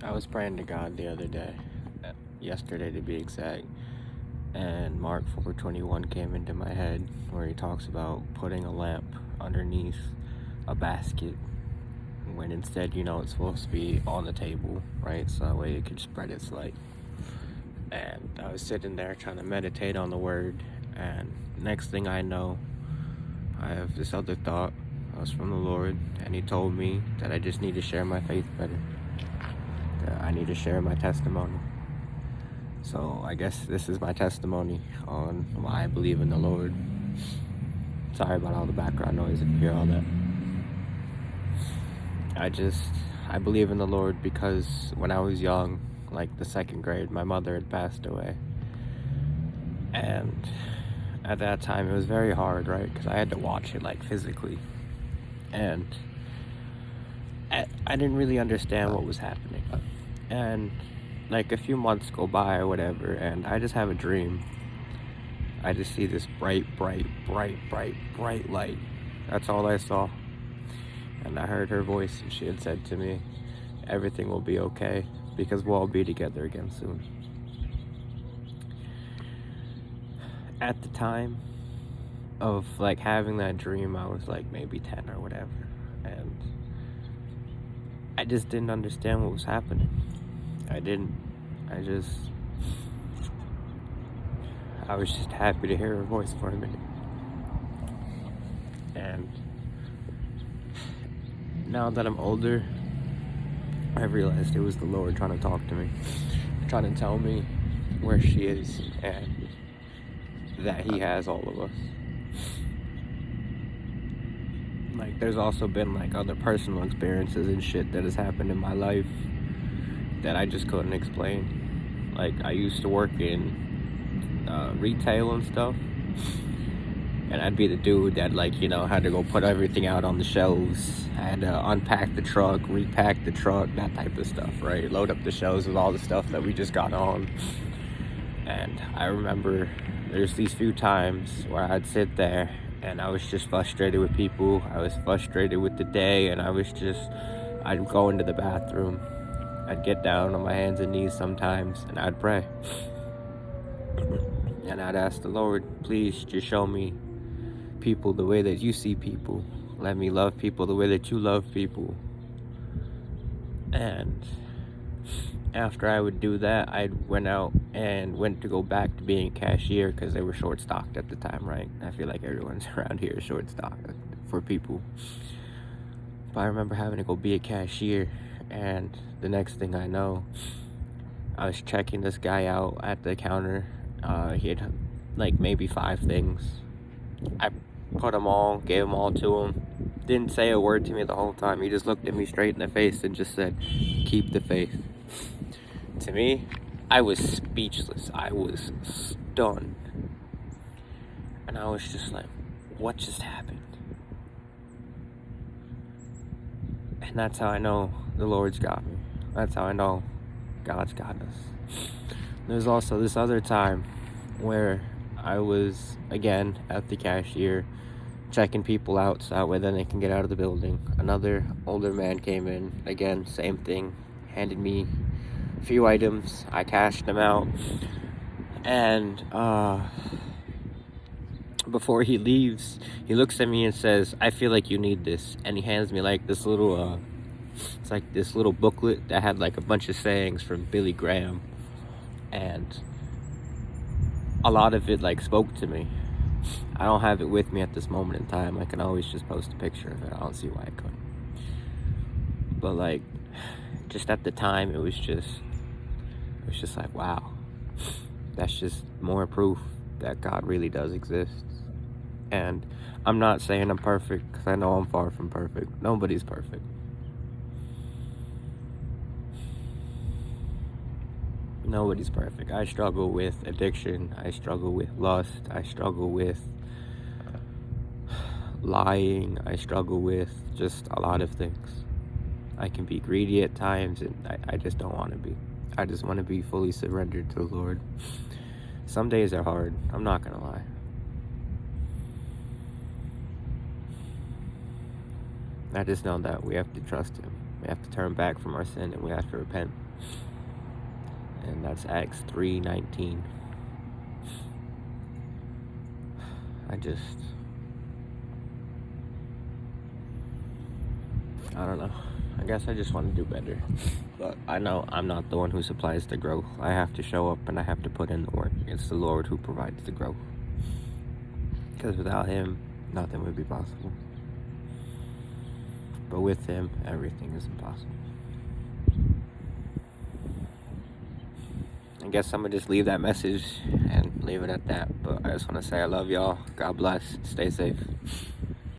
I was praying to God the other day, yesterday to be exact, and Mark 4:21 came into my head where he talks about putting a lamp underneath a basket when instead, it's supposed to be on the table, right? So that way it could spread its light. And I was sitting there trying to meditate on the word, and next thing I know, I have this other thought. I was from the Lord, and He told me that I just need to share my faith better. That I need to share my testimony. So I guess this is my testimony on why I believe in the Lord. Sorry about all the background noise if you hear all that. I believe in the Lord because when I was young, like the second grade, my mother had passed away. And at that time, it was very hard, right? Because I had to watch it, like, physically. And I didn't really understand what was happening. And, like, a few months go by or whatever, and I just have a dream. I just see this bright light. That's all I saw. And I heard her voice, and she had said to me, everything will be okay, because we'll all be together again soon. At the time of, like, having that dream, I was, like, maybe 10 or whatever. And I just didn't understand what was happening. I was just happy to hear her voice for a minute. And now that I'm older, I realized it was the Lord trying to talk to me, trying to tell me where she is and that He has all of us. Like, there's also been, like, other personal experiences and shit that has happened in my life that I just couldn't explain. Like, I used to work in retail and stuff, and I'd be the dude that, like, had to go put everything out on the shelves. I had to unpack the truck, repack the truck, that type of stuff, right? Load up the shelves with all the stuff that we just got on. And I remember there's these few times where I'd sit there and I was just frustrated with people. I was frustrated with the day, and I'd go into the bathroom. I'd get down on my hands and knees sometimes, and I'd pray. And I'd ask the Lord, please just show me people the way that you see people. Let me love people the way that you love people. And after I would do that, I went to go back to being a cashier because they were short stocked at the time, right? I feel like everyone's around here is short stocked for people. But I remember having to go be a cashier, and the next thing I know, I was checking this guy out at the counter. He had like maybe 5 things. I put them all, gave them all to him. Didn't say a word to me the whole time. He just looked at me straight in the face and just said, keep the faith. To me, I was speechless. I was stunned. And I was just like, what just happened? And that's how I know the Lord's got me. That's how I know God's got us. There's also this other time where I was, again, at the cashier, checking people out so that way then they can get out of the building. Another older man came in, again, same thing, handed me a few items. I cashed them out, and before he leaves, he looks at me and says, I feel like you need this. And he hands me like this little it's like this little booklet that had like a bunch of sayings from Billy Graham, and a lot of it like spoke to me. I don't have it with me at this moment in time. I can always just post a picture of it. I don't see why I couldn't. But like, just at the time, it was just like, wow, that's just more proof that God really does exist. And I'm not saying I'm perfect, because I know I'm far from perfect. Nobody's perfect. Nobody's perfect. I struggle with addiction. I struggle with lust. I struggle with lying. I struggle with just a lot of things. I can be greedy at times, and I just don't want to be. I just want to be fully surrendered to the Lord. Some days are hard. I'm not going to lie. I just know that we have to trust Him. We have to turn back from our sin, and we have to repent. And that's Acts 3:19. I don't know. I guess I just want to do better. But I know I'm not the one who supplies the growth. I have to show up and I have to put in the work. It's the Lord who provides the growth. Because without Him, nothing would be possible. But with Him, everything is impossible. I guess I'm going to just leave that message and leave it at that. But I just want to say I love y'all. God bless. Stay safe.